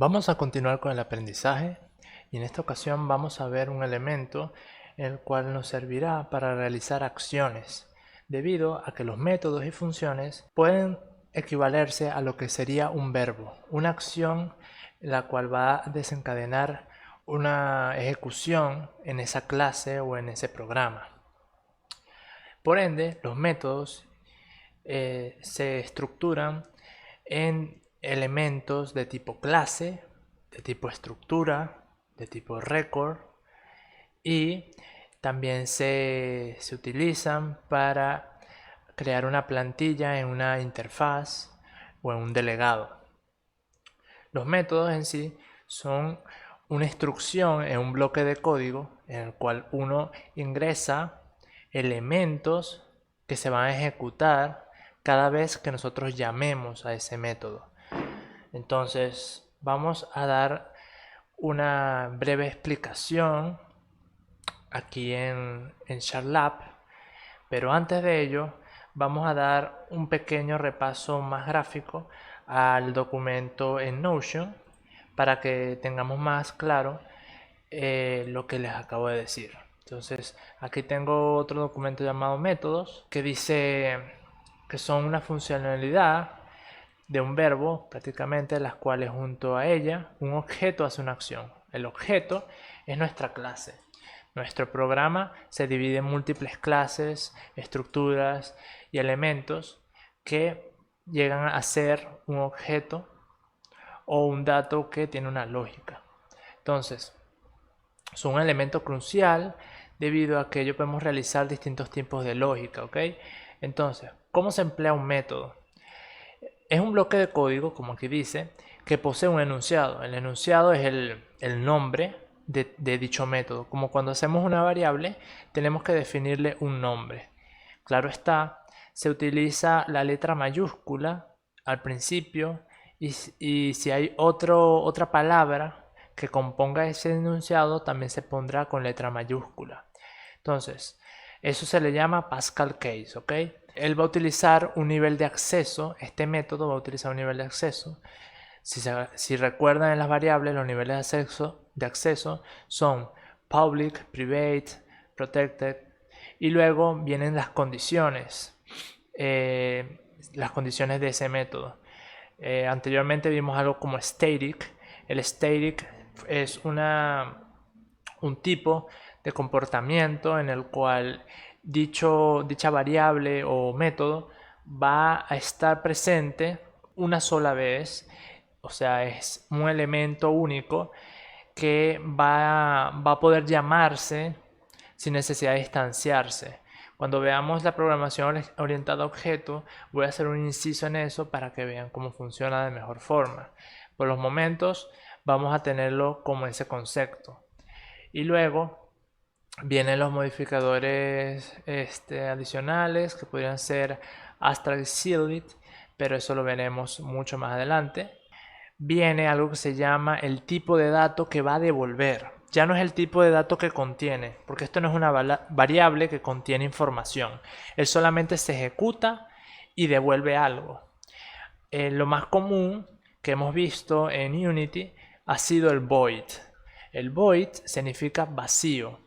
Vamos a continuar con el aprendizaje y en esta ocasión vamos a ver un elemento el cual nos servirá para realizar acciones, debido a que los métodos y funciones pueden equivalerse a lo que sería un verbo, una acción la cual va a desencadenar una ejecución en esa clase o en ese programa. Por ende, los métodos se estructuran en elementos de tipo clase, de tipo estructura, de tipo record, y también se utilizan para crear una plantilla en una interfaz o en un delegado. Los métodos en sí son una instrucción en un bloque de código en el cual uno ingresa elementos que se van a ejecutar cada vez que nosotros llamemos a ese método. Entonces vamos a dar una breve explicación aquí en Charlab, pero antes de ello vamos a dar un pequeño repaso más gráfico al documento en Notion para que tengamos más claro lo que les acabo de decir. Entonces aquí tengo otro documento llamado métodos que dice que son una funcionalidad de un verbo prácticamente, las cuales junto a ella un objeto hace una acción. El objeto es nuestra clase. Nuestro programa se divide en múltiples clases, estructuras y elementos que llegan a ser un objeto o un dato que tiene una lógica. Entonces, son un elemento crucial debido a que ello podemos realizar distintos tipos de lógica, ¿ok? Entonces, ¿cómo se emplea un método? Es un bloque de código, como aquí dice, que posee un enunciado. El enunciado es el nombre de dicho método. Como cuando hacemos una variable, tenemos que definirle un nombre. Claro está, se utiliza la letra mayúscula al principio y si hay otra palabra que componga ese enunciado, también se pondrá con letra mayúscula. Entonces, eso se le llama Pascal Case, ¿ok? Él va a utilizar un nivel de acceso, este método va a utilizar un nivel de acceso. Si recuerdan en las variables, los niveles de acceso son public, private, protected, y luego vienen las condiciones de ese método. Anteriormente vimos algo como static. El static es un tipo de comportamiento en el cual dicha variable o método va a estar presente una sola vez, o sea, es un elemento único que va a poder llamarse sin necesidad de instanciarse. Cuando veamos la programación orientada a objetos, voy a hacer un inciso en eso para que vean cómo funciona de mejor forma. Por los momentos vamos a tenerlo como ese concepto. Y luego vienen los modificadores adicionales que podrían ser abstract y sealed, pero eso lo veremos mucho más adelante. Viene algo que se llama el tipo de dato que va a devolver. Ya no es el tipo de dato que contiene, porque esto no es una variable que contiene información. Él solamente se ejecuta y devuelve algo. Lo más común que hemos visto en Unity ha sido el void. El void significa vacío.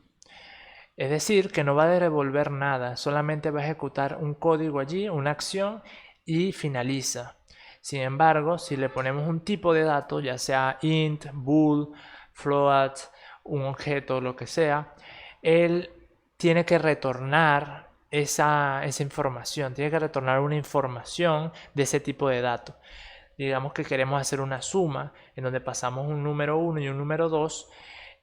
Es decir, que no va a devolver nada, solamente va a ejecutar un código allí, una acción y finaliza. Sin embargo, si le ponemos un tipo de dato, ya sea int, bool, float, un objeto, lo que sea, él tiene que retornar esa información, tiene que retornar una información de ese tipo de dato. Digamos que queremos hacer una suma en donde pasamos un número 1 y un número 2,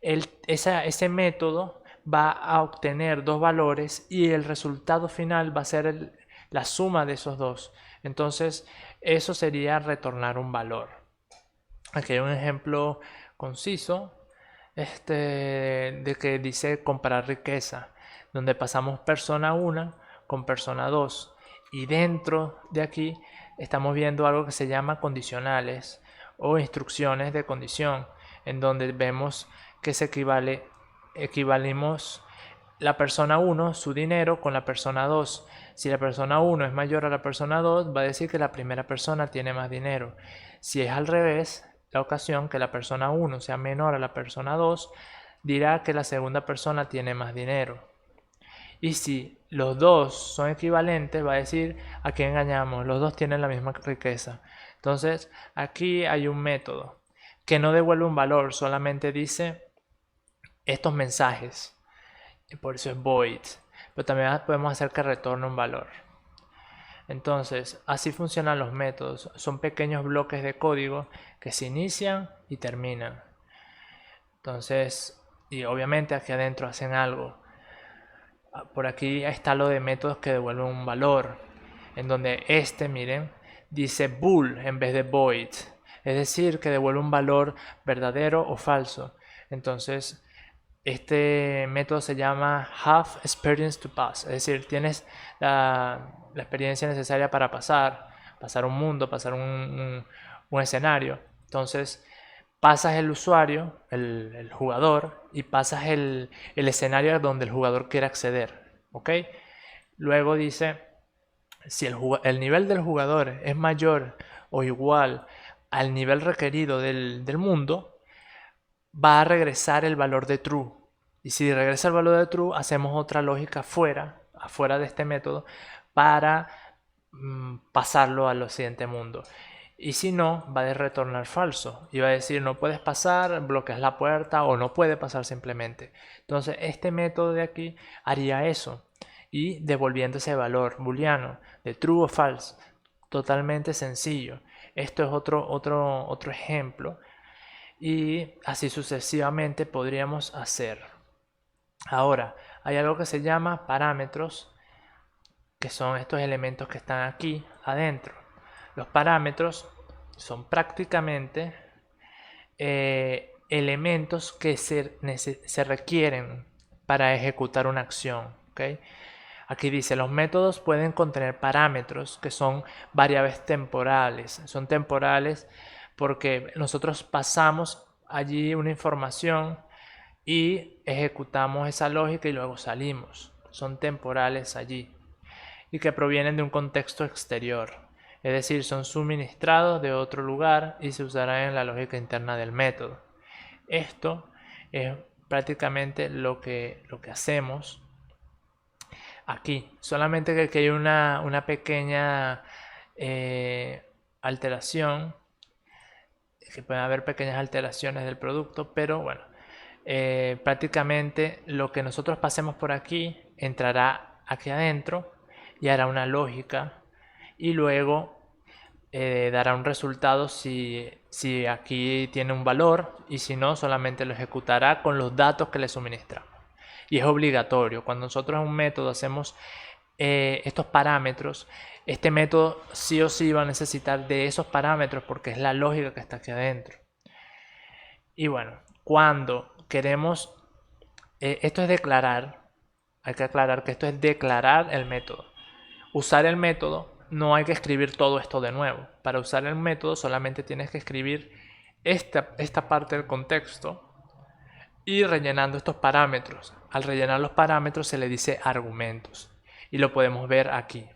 ese método va a obtener dos valores y el resultado final va a ser la suma de esos dos. Entonces, eso sería retornar un valor. Aquí hay un ejemplo conciso de que dice comparar riqueza, donde pasamos persona 1 con persona 2 y dentro de aquí estamos viendo algo que se llama condicionales o instrucciones de condición, en donde vemos que equivalimos la persona 1, su dinero, con la persona 2. Si la persona 1 es mayor a la persona 2, va a decir que la primera persona tiene más dinero. Si es al revés, la ocasión que la persona 1 sea menor a la persona 2, dirá que la segunda persona tiene más dinero. Y si los dos son equivalentes, va a decir a quién engañamos, los dos tienen la misma riqueza. Entonces, aquí hay un método que no devuelve un valor, solamente dice estos mensajes. Y por eso es void. Pero también podemos hacer que retorne un valor. Entonces, así funcionan los métodos. Son pequeños bloques de código que se inician y terminan. Entonces, y obviamente aquí adentro hacen algo. Por aquí está lo de métodos que devuelven un valor, en donde miren, dice bool en vez de void, es decir, que devuelve un valor verdadero o falso. Entonces, este método se llama have experience to pass, es decir, tienes la experiencia necesaria para pasar un mundo, pasar un escenario. Entonces, pasas el usuario, el jugador, y pasas el escenario donde el jugador quiere acceder. ¿Ok? Luego dice, si el nivel del jugador es mayor o igual al nivel requerido del mundo, va a regresar el valor de true. Y si regresa el valor de true, hacemos otra lógica afuera de este método, para pasarlo al siguiente mundo. Y si no, va a retornar falso y va a decir no puedes pasar, bloqueas la puerta o no puede pasar simplemente. Entonces este método de aquí haría eso y devolviendo ese valor booleano de true o false, totalmente sencillo. Esto es otro ejemplo y así sucesivamente podríamos hacer. Ahora, hay algo que se llama parámetros, que son estos elementos que están aquí adentro. Los parámetros son prácticamente elementos que se requieren para ejecutar una acción. ¿Okay? Aquí dice, los métodos pueden contener parámetros que son variables temporales. Son temporales porque nosotros pasamos allí una información y ejecutamos esa lógica y luego salimos. Son temporales allí y que provienen de un contexto exterior. Es decir, son suministrados de otro lugar y se usarán en la lógica interna del método. Esto es prácticamente lo que hacemos aquí. Solamente que aquí hay una pequeña alteración, que pueden haber pequeñas alteraciones del producto, pero bueno, prácticamente lo que nosotros pasemos por aquí entrará aquí adentro y hará una lógica y luego dará un resultado si aquí tiene un valor, y si no, solamente lo ejecutará con los datos que le suministramos. Y es obligatorio. Cuando nosotros en un método hacemos estos parámetros, este método sí o sí va a necesitar de esos parámetros porque es la lógica que está aquí adentro. Y bueno, cuando queremos, esto es declarar, hay que aclarar que esto es declarar el método. Usar el método, no hay que escribir todo esto de nuevo. Para usar el método solamente tienes que escribir esta parte del contexto y rellenando estos parámetros. Al rellenar los parámetros se le dice argumentos y lo podemos ver aquí.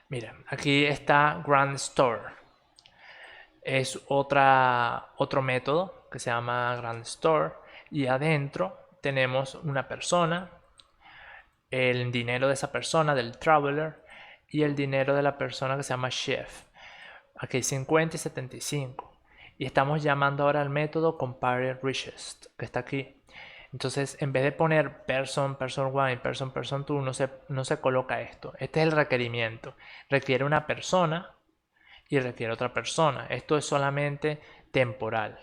Mira, aquí está Grand Store. Es otro método que se llama Grand Store y adentro tenemos una persona, el dinero de esa persona, del traveler, y el dinero de la persona que se llama chef. Aquí hay 50 y 75. Y estamos llamando ahora al método compare richest, que está aquí. Entonces, en vez de poner person 1 y person 2, no se coloca esto. Este es el requerimiento. Requiere una persona y requiere otra persona. Esto es solamente temporal.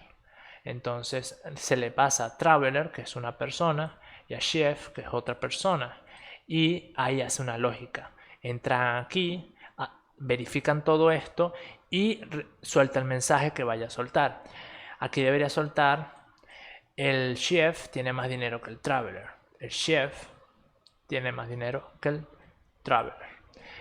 Entonces, se le pasa a traveler, que es una persona, y a chef, que es otra persona. Y ahí hace una lógica. Entran aquí, verifican todo esto y suelta el mensaje que vaya a soltar. Aquí debería soltar: el chef tiene más dinero que el traveler. El chef tiene más dinero que el traveler.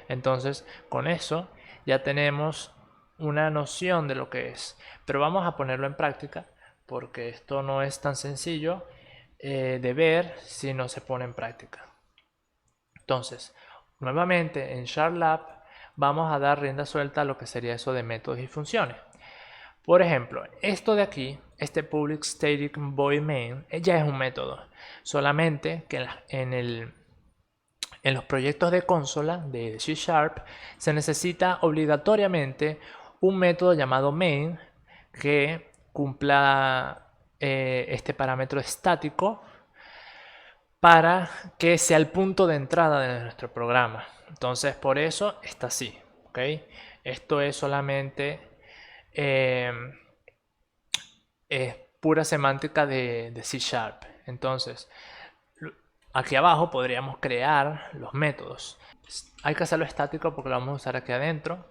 Entonces, con eso ya tenemos una noción de lo que es. Pero vamos a ponerlo en práctica porque esto no es tan sencillo de ver si no se pone en práctica. Entonces, nuevamente en SharLab vamos a dar rienda suelta a lo que sería eso de métodos y funciones. Por ejemplo, esto de aquí, este public static void main, ya es un método. Solamente que en los proyectos de consola de C# se necesita obligatoriamente un método llamado main que cumpla este parámetro estático para que sea el punto de entrada de nuestro programa. Entonces, por eso está así, ¿ok? Esto es solamente es pura semántica de C#. Entonces, aquí abajo podríamos crear los métodos. Hay que hacerlo estático porque lo vamos a usar aquí adentro.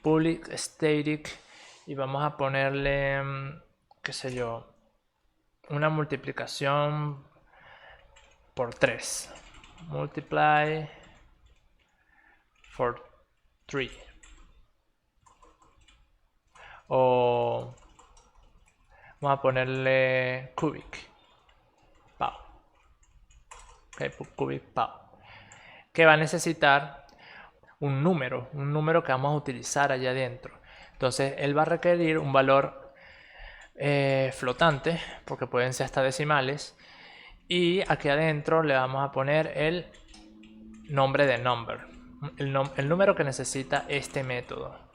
Public static, y vamos a ponerle, qué sé yo, una multiplicación por 3. Multiply for 3. O vamos a ponerle cubic pow. Okay, cubic pow. Que va a necesitar un número que vamos a utilizar allá adentro. Entonces él va a requerir un valor flotante, porque pueden ser hasta decimales, y aquí adentro le vamos a poner el nombre de number, el número que necesita este método.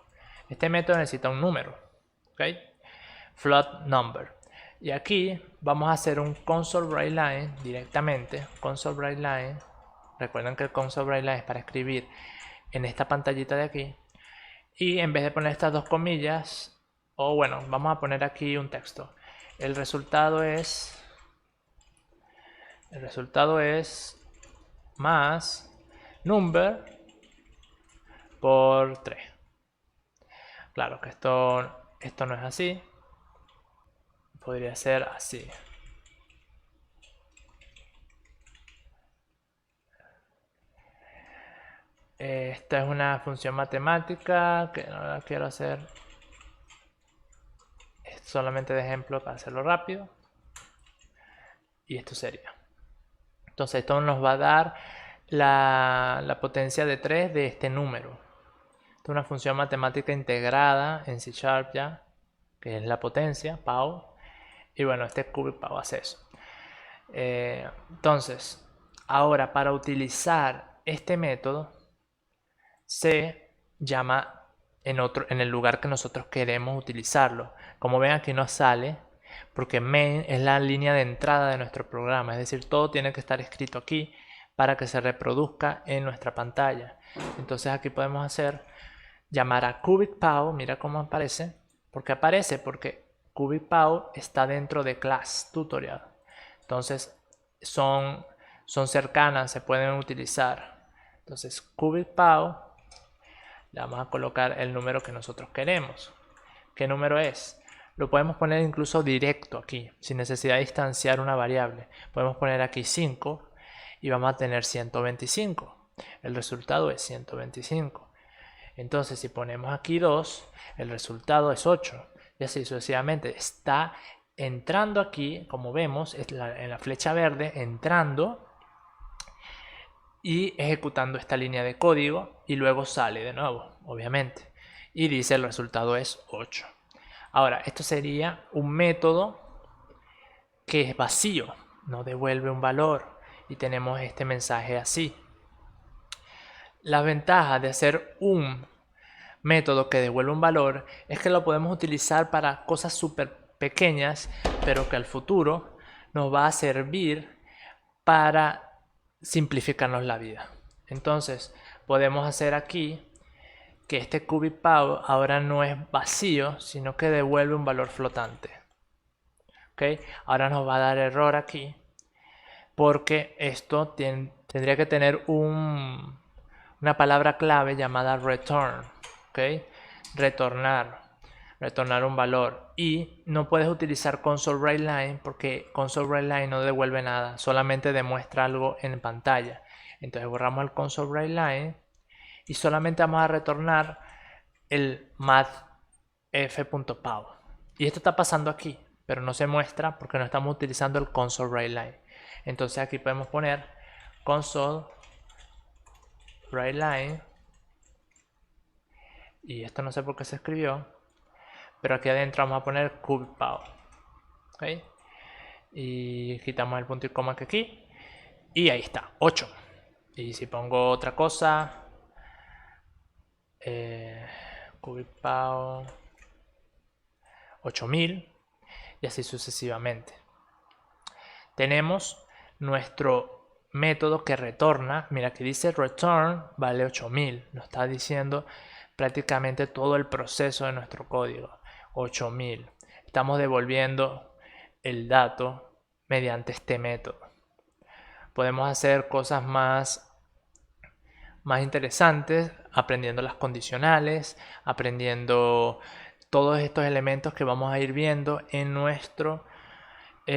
Este método necesita un número, ¿ok? Float number. Y aquí vamos a hacer un console.writeLine directamente. Console.writeLine. Recuerden que el console.writeLine es para escribir en esta pantallita de aquí. Y en vez de poner estas dos comillas, o bueno, vamos a poner aquí un texto. El resultado es más number por 3. Claro que esto no es así. Podría ser así. Esta es una función matemática que no la quiero hacer. Es solamente de ejemplo para hacerlo rápido. Y esto sería. Entonces esto nos va a dar la potencia de 3 de este número. Esta es una función matemática integrada en C# ya, que es la potencia, pow. Y bueno, este cubic pow hace eso. Entonces, ahora para utilizar este método se llama en el lugar que nosotros queremos utilizarlo. Como ven, aquí nos sale porque main es la línea de entrada de nuestro programa, es decir, todo tiene que estar escrito aquí para que se reproduzca en nuestra pantalla. Entonces aquí podemos llamar a cubicpow, mira cómo aparece. ¿Por qué aparece? Porque cubicpow está dentro de class tutorial. Entonces son cercanas, se pueden utilizar. Entonces cubicpow, le vamos a colocar el número que nosotros queremos. ¿Qué número es? Lo podemos poner incluso directo aquí, sin necesidad de distanciar una variable. Podemos poner aquí 5 y vamos a tener 125. El resultado es 125. Entonces si ponemos aquí 2, el resultado es 8. Y así sucesivamente. Está entrando aquí, como vemos, en la flecha verde, entrando y ejecutando esta línea de código, y luego sale de nuevo, obviamente, y dice el resultado es 8. Ahora, esto sería un método que es vacío, no devuelve un valor, y tenemos este mensaje así. La ventaja de hacer un método que devuelve un valor es que lo podemos utilizar para cosas súper pequeñas, pero que al futuro nos va a servir para simplificarnos la vida. Entonces podemos hacer aquí que este cubicpow ahora no es vacío, sino que devuelve un valor flotante. ¿Okay? Ahora nos va a dar error aquí porque esto tendría que tener una palabra clave llamada return. ¿Okay? Retornar un valor, y no puedes utilizar console.writeLine porque console.writeLine no devuelve nada, solamente demuestra algo en pantalla. Entonces borramos el console.writeLine y solamente vamos a retornar el mathf.pow. Y esto está pasando aquí, pero no se muestra porque no estamos utilizando el console.writeLine. Entonces aquí podemos poner console.writeLine, y esto no sé por qué se escribió, pero aquí adentro vamos a poner CubicPow. ¿Okay? Y quitamos el punto y coma que aquí, y ahí está, 8. Y si pongo otra cosa, CubicPow 8000, y así sucesivamente. Tenemos nuestro método que retorna, mira que dice return vale 8000, nos está diciendo prácticamente todo el proceso de nuestro código, 8000. Estamos devolviendo el dato mediante este método. Podemos hacer cosas más interesantes, aprendiendo las condicionales, aprendiendo todos estos elementos que vamos a ir viendo en nuestro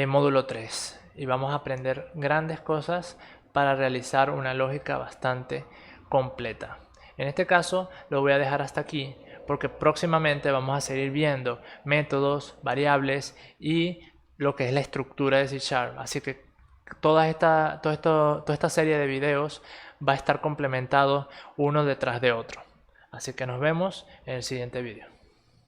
módulo 3. Y vamos a aprender grandes cosas para realizar una lógica bastante completa. En este caso lo voy a dejar hasta aquí, porque próximamente vamos a seguir viendo métodos, variables y lo que es la estructura de C#. Así que toda esta serie de videos va a estar complementado uno detrás de otro. Así que nos vemos en el siguiente video.